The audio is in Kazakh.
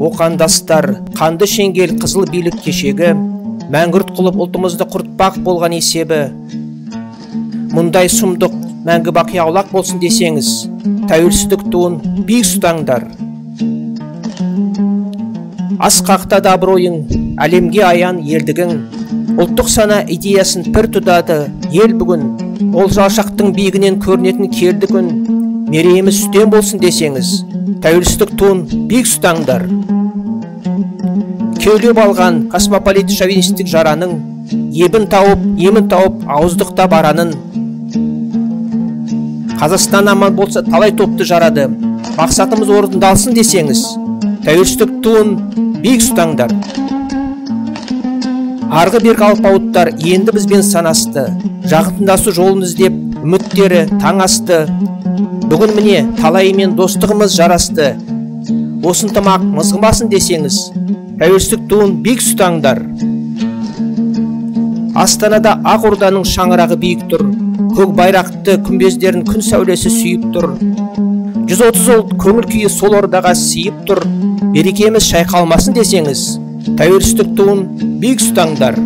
Оқандастар, қанды шеңгел қызыл билік кешегі, мәңгүрт қылып ұлтымызды құртпақ болған есебі. Мұндай сұмдық мәңгі бақи аулақ болсын десеңіз, тәуелсіздік туын биік ұстаңдар. Асқақтады абыройың, әлемге аян елдігің, ұлттық сана идеясын пір тұтады ел бүгін. Ол жалшақтың биігінен көрінетін келді күн, мерейіміз үстем болсын десеңіз, тәуелсіздік туын биік ұстаңдар. Кеулеп алған космополит шовинистік жараның, емін тауып ауыздықта баранын. Қазақстан аман болса талай топты жарады, мақсатымыз орындалсын десеңіз, тәуелсіздік туын биік ұстаңдар. Арғы бергі алпауыттар енді бізбен санасты, жақындасу жолын іздеп үміттері таң асты. Бүгін міне талайымен достығымыз жарасты, осынтымақ мызғымасын десеңіз, тәуелсіздік туын биік ұстаңдар. Астанада Ақ Орданың шаңырағы биік тұр, көк байрақты күмбездерін күн сәулесі сүйіп тұр. 130 ұлт көңіл күйі сол ордаға сыйып тұр, берекеміз шайқалмасын десеңіз, тәуелсіздік туын биік ұстаңдар.